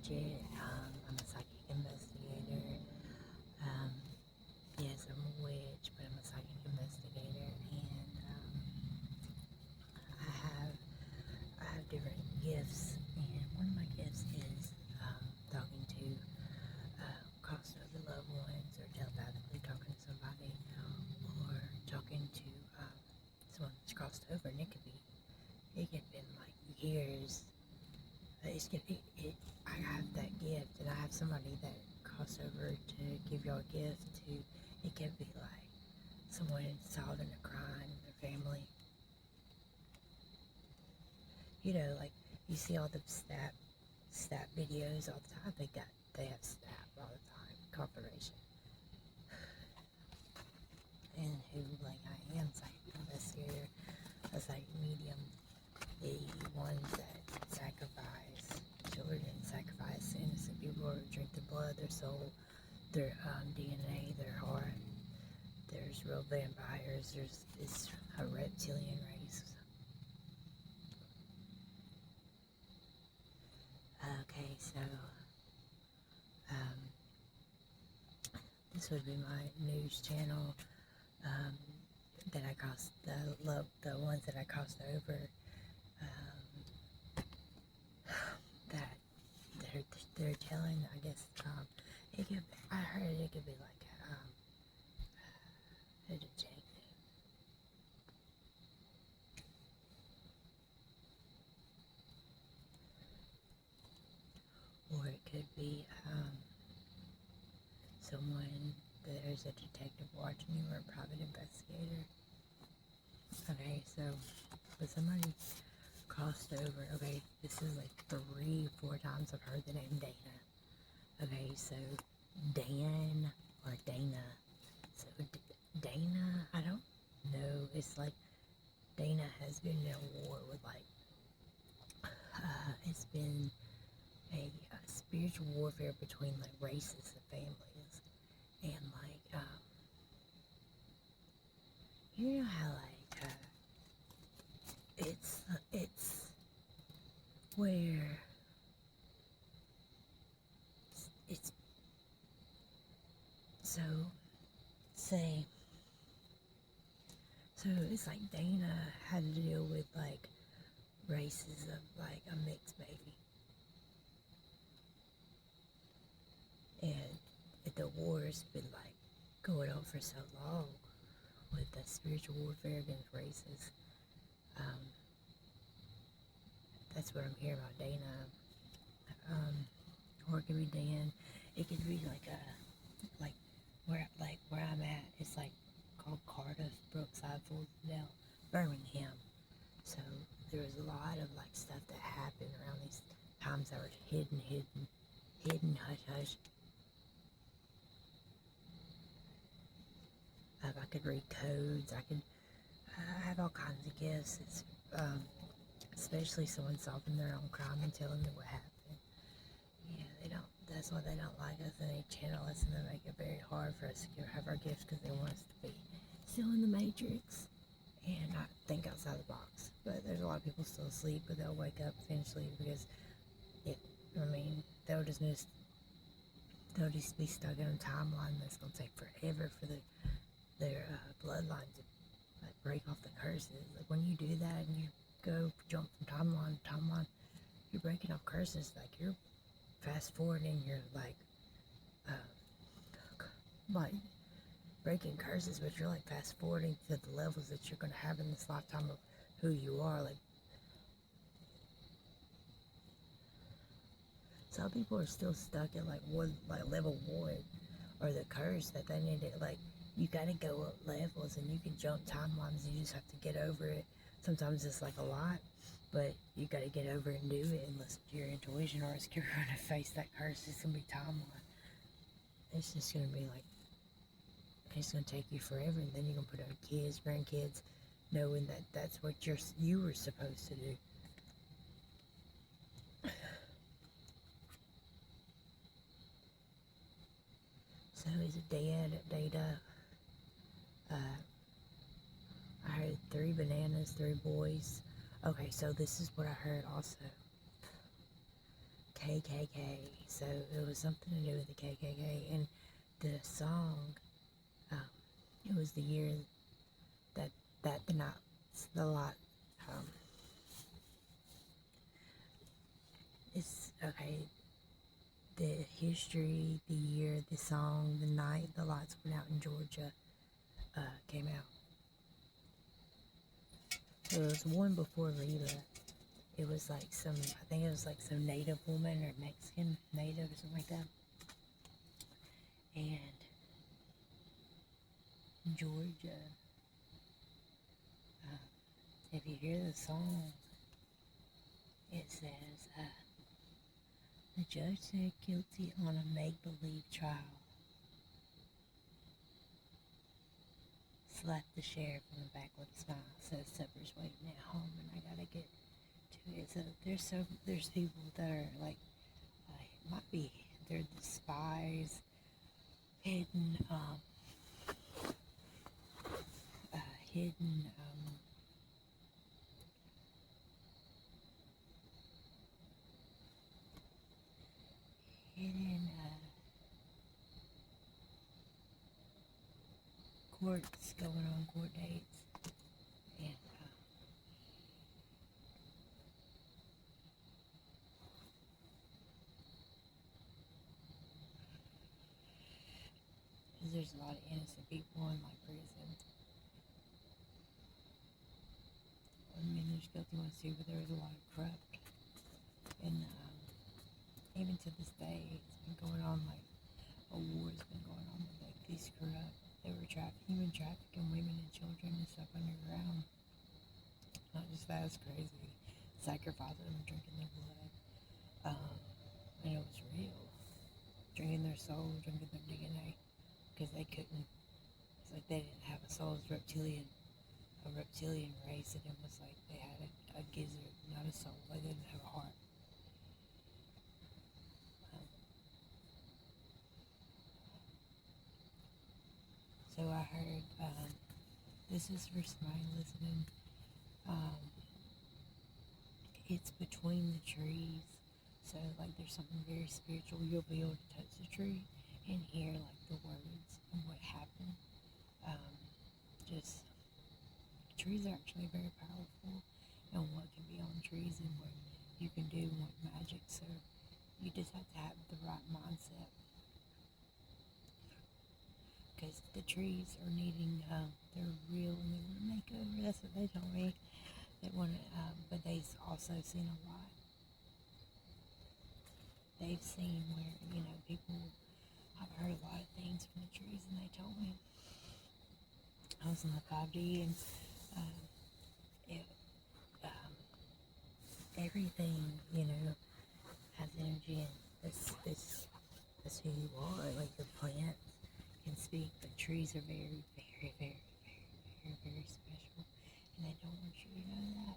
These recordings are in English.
Bridget. I'm a psychic investigator. Um, yes, I'm a witch, but I'm a psychic investigator, and I have different gifts, and one of my gifts is talking to crossed over loved ones, or telepathically talking to somebody, or talking to someone that's crossed over, and it could have been like years. I have that gift, and I have somebody that crossed over to give y'all a gift to. It could be like someone solving a crime in their family. You know, like you see all the stat videos all the time. They have stat all the time, confirmation. And who, like I am, psychic investigator, a psychic medium, the ones that sacrifice children, sacrifice innocent people, or drink their blood, their soul, their DNA, their heart. There's real vampires. There's a reptilian race. Okay, so this would be my news channel that I crossed the ones that I crossed over. That they're telling, I guess, I heard it could be like a detective, or it could be someone, there's a detective watching you, or a private investigator. Okay, so but somebody crossed over. Okay, this is like 3-4 times I've heard the name Dana. Okay, so Dan or Dana. So Dana, I don't know. It's like Dana has been in a war with it's been a spiritual warfare between like races and families, and like you know how like it's where it's so say so it's like Dana had to deal with like races of like a mixed baby, and the war's been like going on for so long with the spiritual warfare against races. That's what I'm hearing about Dana. Or it could be Dan. It could be like where I'm at. It's like called Cardiff, Brookside, Fulton, Birmingham. So there was a lot of like stuff that happened around these times that were hidden, hush hush. I could read codes. I have all kinds of gifts. It's especially someone solving their own crime and telling them what happened. Yeah, they don't. That's why they don't like us, and they channel us, and they make it very hard for us to have our gifts, because they want us to be still in the matrix and not think outside the box. But there's a lot of people still asleep, but they'll wake up eventually, because they'll just be stuck in a timeline that's gonna take forever for their bloodline to like break off the curses. Like when you do that and you go jump from timeline to timeline, you're breaking off curses. Like you're fast forwarding, you're like breaking curses, but you're like fast forwarding to the levels that you're gonna have in this lifetime of who you are. Like some people are still stuck at like level 1, or the curse that they need to like. You gotta go up levels, and you can jump timelines. You just have to get over it. Sometimes it's like a lot, but you gotta get over it and do it and listen to your intuition, or you're gonna face that curse. It's gonna be timeline. It's just gonna be like, it's gonna take you forever, and then you're gonna put out kids, grandkids, knowing that that's what you were supposed to do. So is it data? I heard 3 bananas, 3 boys. Okay, so this is what I heard also. KKK. So it was something to do with the KKK. And the song, um, it was the year that the lot, um, it's okay. The history, the year, the song, the night the lights went out in Georgia came out. There was one before Rita. It was like I think it was like some Native woman or Mexican Native or something like that. And Georgia, if you hear the song, it says, the judge said guilty on a make-believe trial. Slapped the sheriff on the back with a smile. Says supper's waiting at home and I gotta get to it. So there's people that are like might be, they're the spies, hidden hidden courts going on, court dates, and there's a lot of innocent people in like prison. I mean, there's guilty ones too, but there was a lot of corrupt, and even to this day, it's been going on like a war's been going on with like these corrupt. They were even trafficking women and children and stuff underground. Not just that, it's crazy. Sacrificing them, drinking their blood. And it was real. Drinking their soul, drinking their DNA. Because they couldn't, it's like they didn't have a soul. It was a reptilian race, and it was like they had a gizzard, not a soul. They didn't have a heart. So I heard, this is for somebody listening, it's between the trees. So like there's something very spiritual. You'll be able to touch the tree and hear like the words and what happened. Just trees are actually very powerful, and what can be on trees and what you can do and what magic. So you just have to have the right mindset, because the trees are needing, they're real and they want to make over. That's what they told me. They want to, but they've also seen a lot. They've seen where, people, I've heard a lot of things from the trees, and they told me. I was in the 5D, and it, everything, has energy, and that's who you are. Like your plants can speak, but trees are very, very, very, very, very, very special, and they don't want you to know that.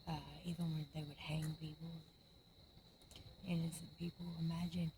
But even when they would hang people, innocent people, imagine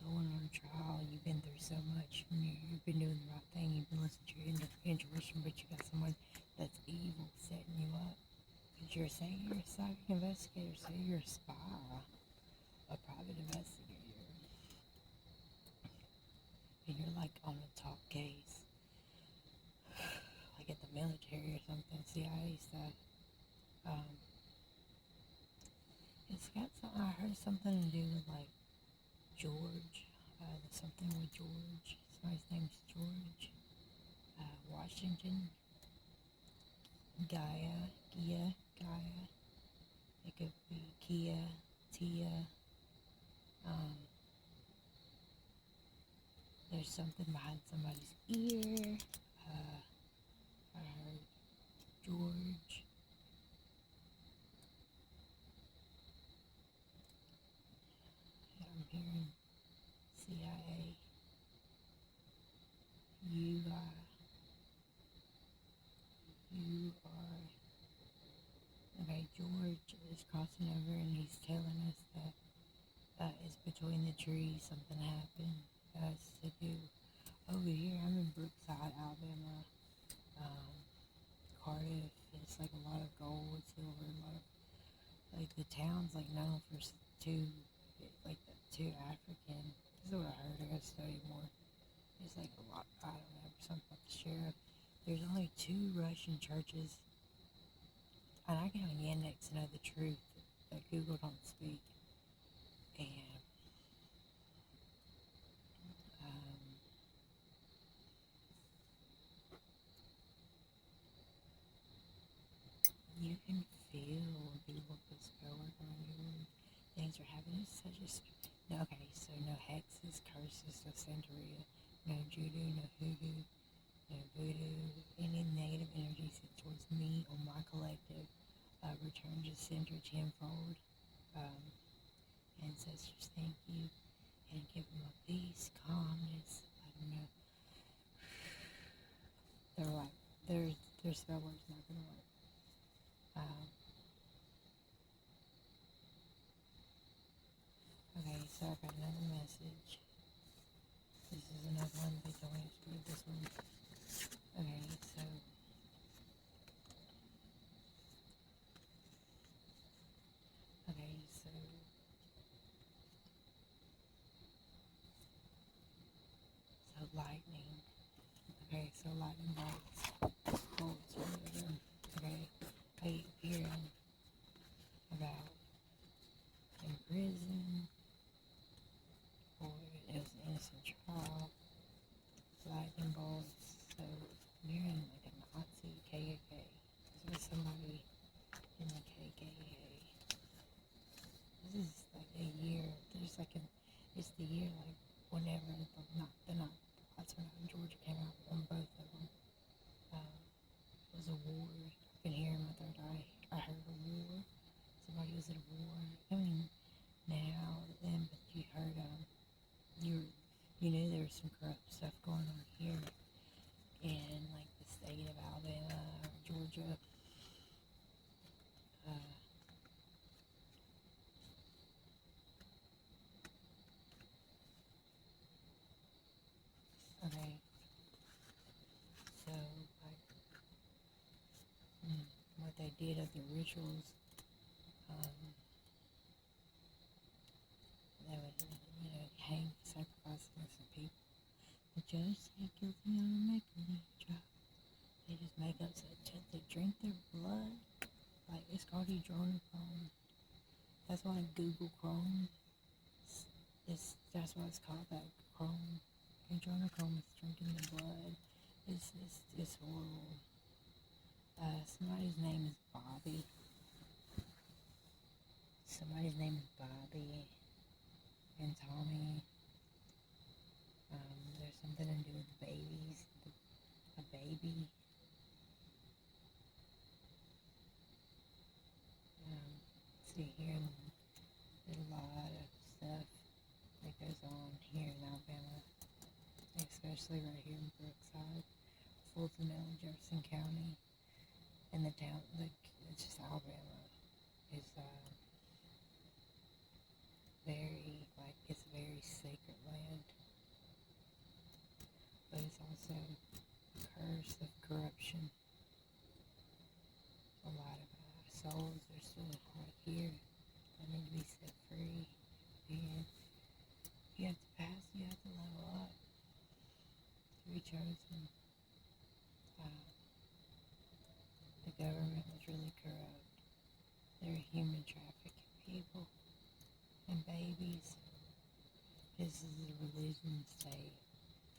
going on a trial, you've been through so much, and you've been doing the right thing, you've been listening to your intuition, but you got someone that's evil setting you up. Because you're saying you're a psychic investigator, say you're a spy, a private investigator, and you're like on a top case, like at the military or something, CIA stuff. It's got something, I heard something to do with like George, something with George, somebody's name's George, Washington, Gaia, it could be Kia, Tia, there's something behind somebody's ear, I heard George, I'm hearing CIA, you are, okay, George is crossing over, and he's telling us that it's between the trees, something happened, it's to do over here. I'm in Brookside, Alabama, Cardiff, It's like a lot of gold, silver, a lot of like the town's like known for two, like the two African. This is what I heard. I gotta study more. It's like a lot. I don't know, something about the sheriff. There's only 2 Russian churches, and I can only Yandex to know the truth that Google don't speak. And um, you can feel when people put spell work on you. Things are happening. It's such a no. Okay, so no hexes, curses, no Santeria, no judo, no hoodoo, no voodoo. Any negative energy sent towards me or my collective, return to center tenfold. Um, Ancestors, thank you, and give them a peace, calmness. I don't know. They're like, their spell work's not gonna work. Okay, so I got another message. This is another one. They told me to read this one. Okay, so lightning. Okay, so lightning bolts, whatever. Okay, I keep hearing about in prison or it was an innocent trial, lightning bolts. So I'm hearing like a Nazi KKK. This was somebody in the KKK. This is like a year. There's like it's the year like whenever that's when Georgia came out on both of them. It was a war. I could hear in my third eye. I heard a war. Somebody was at a war. I mean, now then, but you heard you knew there was some corrupt stuff going on here in like the state of Alabama or Georgia. Okay, so like what they did of the rituals, they would hang, sacrifice innocent people. The judge said guilty on a make-believe trial. They just make up they drink their blood. Like it's called adrenochrome. That's why Google Chrome. That's why it's called that Chrome. Adrenochrome is drinking the blood. It's horrible. Somebody's name is Bobby. And Tommy. There's something to do with babies. A baby. See here, there's a lot of stuff that goes on here in Alabama, especially right here in Brookside, Fulton Mill, Jefferson County, and the town. It's just Alabama is it's a very sacred land, but it's also a curse of corruption. A lot of souls are still right here that need to be set free, and you have to level up to be chosen. The government is really corrupt. They're human trafficking people and babies. This is a religion state,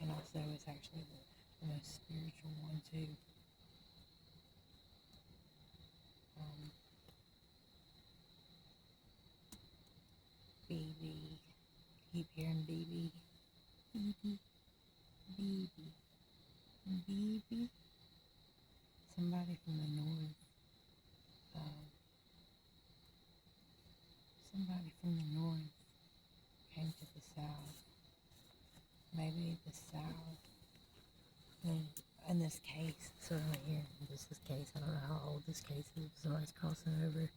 and also it's actually the most spiritual one too. BB, keep hearing BB, BB, BB, BB. Somebody from the north. Somebody from the north came to the south. Maybe the south. In this case, so right here, this case, I don't know how old this case is. Somebody's crossing over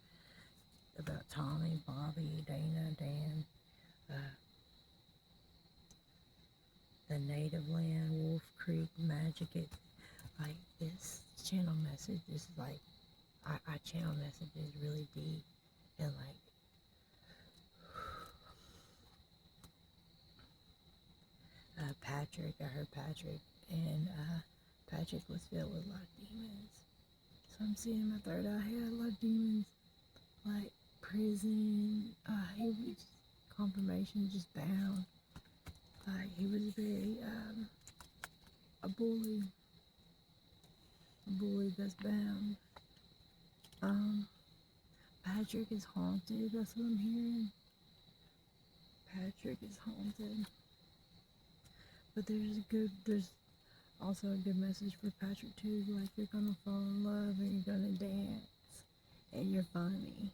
about Tommy, Bobby, Dana, Dan, the native land, Wolf Creek, Magic. Like this channel message is like I channel messages really deep, and like Patrick, I heard Patrick, and Patrick was filled with a lot of demons. So I'm seeing in my third eye, he had a lot of demons, like prison. He was confirmation, just bound. Like he was very a bully that's bound. Patrick is haunted. That's what I'm hearing. Patrick is haunted. But there's also a good message for Patrick too. Like you're gonna fall in love and you're gonna dance and you're funny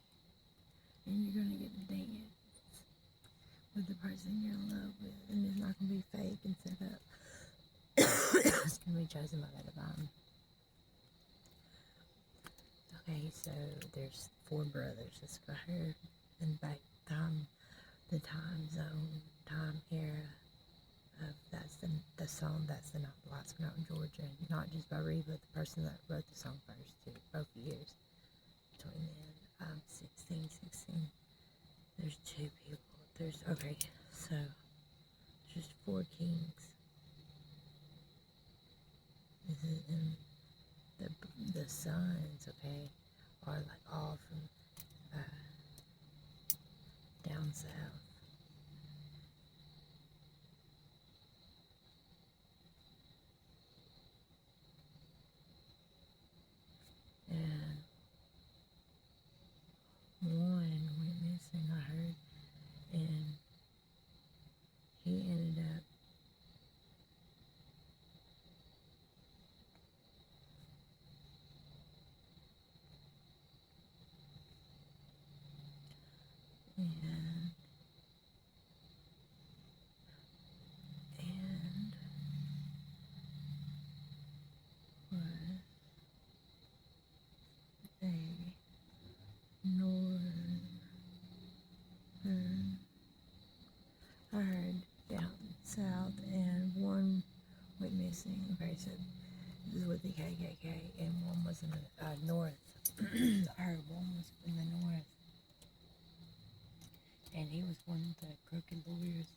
and you're gonna get to dance with the person you're in love with, and it's not gonna be fake and set up. It's gonna be chosen by the divine. Okay, so there's 4 brothers. That's what I heard. And back the time zone, time era of that's the song. That's the Not the Lights Went Out in Georgia. Not just by Reba, but the person that wrote the song first too. Both years between then. 16. There's 2 people. Okay, so just 4 kings. And the sons, okay, are like all from down south. And one went missing, I heard, and he ended up and was a northern, I heard, down south, and one went missing. Okay, so this is with the KKK, and one was in the north. I heard one was in the north, and he was one of the crooked lawyers.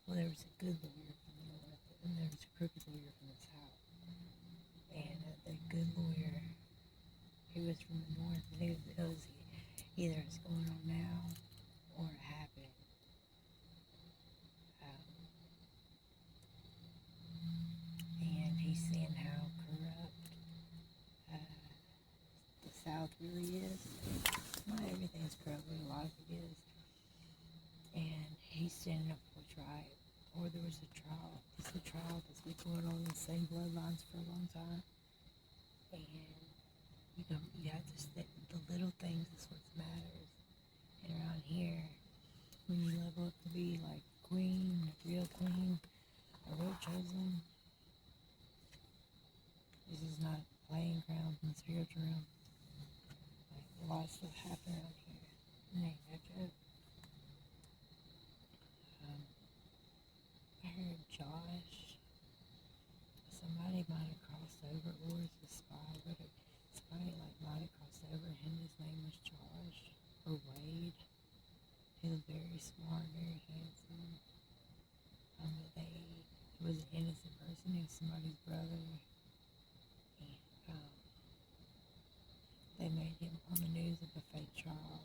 Well, there was a good lawyer from the north, and there was a crooked lawyer from the south. And the good lawyer, he was from the north, and it was either it's going on now or it happened. And he's seeing how corrupt the South really is. Not everything's corrupt, but a lot of it is. And he's standing up for what's right. Or there was a trial. It's a trial that's been going on in the same bloodlines for a long time. And you have to stick the little things is what matters. And around here, when you level up to be like queen, a real chosen, this is not playing ground in the spiritual realm. Like a lot of stuff happening out here. And ain't no joke. I heard Josh. Somebody might have crossed over, or it's a spy, but somebody like might have crossed over, and his name was Josh or Wade. He was very smart, very handsome. But he was an innocent person. He was somebody's brother. And they made him on the news of a fake trial.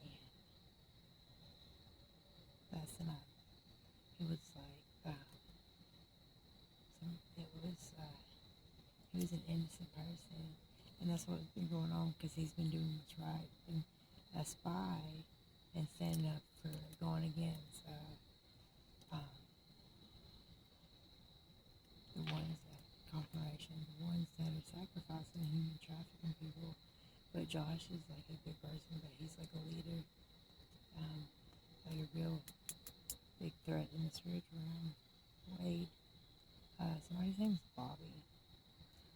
And that's the night. It was like, he was an innocent person. And that's what's been going on, because he's been doing what's right. And a spy and standing up for going against the ones that confirmation, the ones that are sacrificing human trafficking people. But Josh is like a good person, but he's like a leader, like a real big threat in the spiritual realm. Wade, somebody's name is Bobby.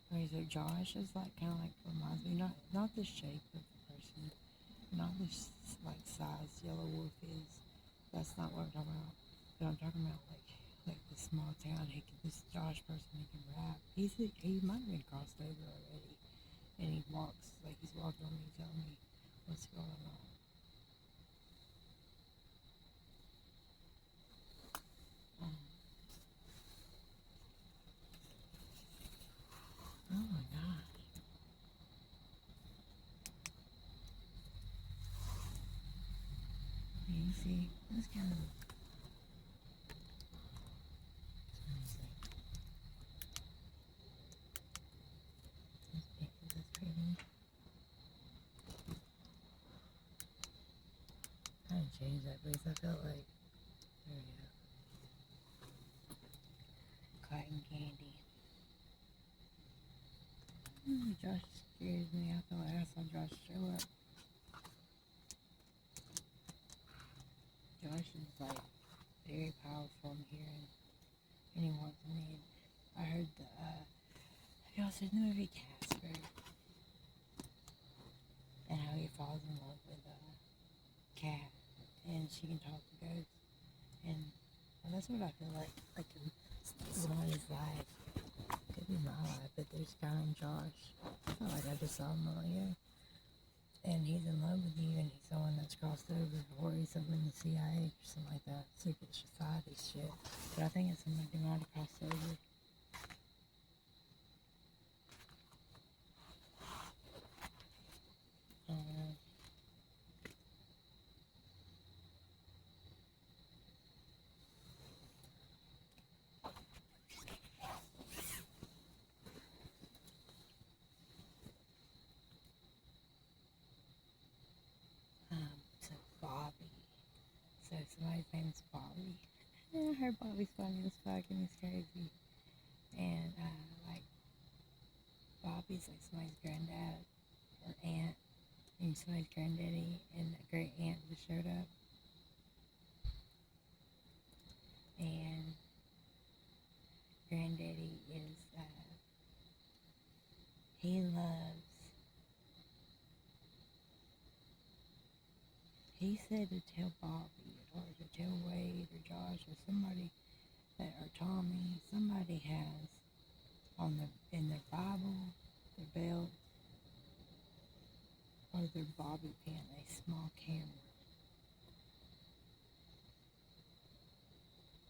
Okay, so Josh is like kind of like reminds me not the shape of the person, not the like size Yellow Wolf is. That's not what I'm talking about. But I'm talking about like the small town. This Josh person, he can rap. He might have been crossed over already, and he walks, like he's walking on me, telling me what's going on. Oh my gosh. You see, this kind of. This picture is pretty. I didn't change that place. I felt like. There we go. Cotton candy. Josh scares me. I thought I saw Josh show up. Josh is like very powerful in here, and he wants me. I heard the y'all seen the movie Casper, and how he falls in love with a cat, and she can talk to ghosts, and well, that's what I feel like in somebody's life. Could be my life, but there's a guy named Josh. I feel like I just saw him earlier. And he's in love with you, and he's the one that's crossed over, or he's something in the CIA or something like that. Secret society shit. But I think it's somebody who might have crossed over. I don't know. So Bobby. So somebody's name is Bobby. I heard Bobby's funny as fuck and he's crazy. And like Bobby's like somebody's granddad or aunt, and somebody's granddaddy, and a great aunt just showed up. And granddaddy is he loves. He said to tell Bobby or to tell Wade or Josh or somebody that or Tommy, somebody has on their in their Bible, their belt, or their bobby pin a small camera.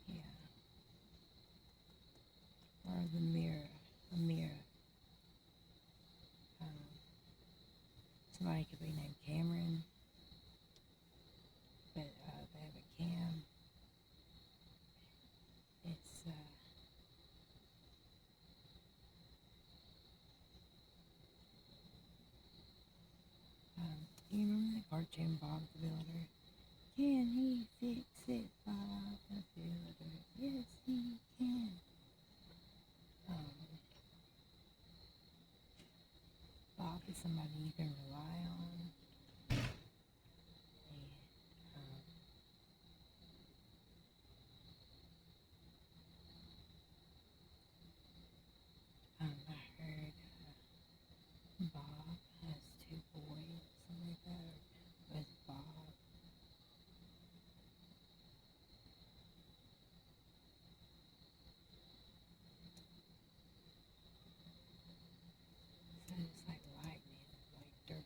Yeah. Or the mirror, a mirror. Somebody could be named Cameron, but they have a cam. It's you remember the cartoon Bob the Builder? Can he fix it, Bob the Builder? Yes, he can. Bob is somebody you can rely on. And I heard Bob has two boys, something like that, with Bob. So it's like lightning, like they're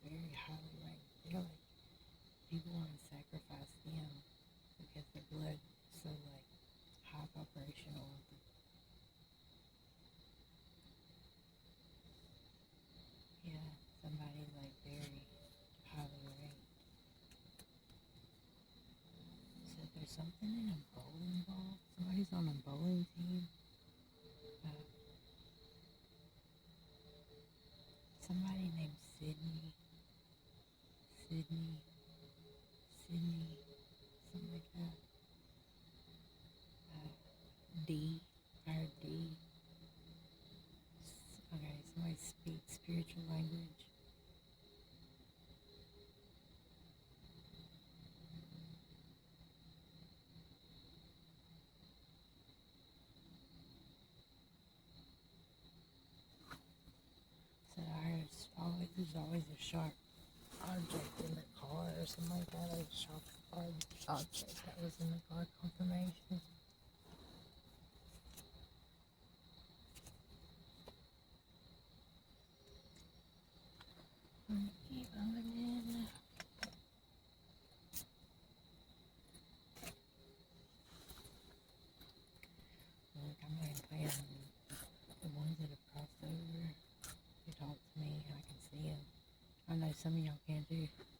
very highly ranked. They're like people want to sacrifice them because their blood is so like high vibrational. Yeah, somebody like very highly ranked. So there's something in a bowling ball. Somebody's on a bowling team. Somebody named Sydney, Sydney, something like that. D, I heard D. Okay, somebody speaks spiritual language. So I heard there's always a sharp object in the car or something like that, like a sharp object that was in the car confirmation. Keep opening. Look, I'm going to play on the ones that have crossed over. They talk to me, I can see them. I know some of y'all can too.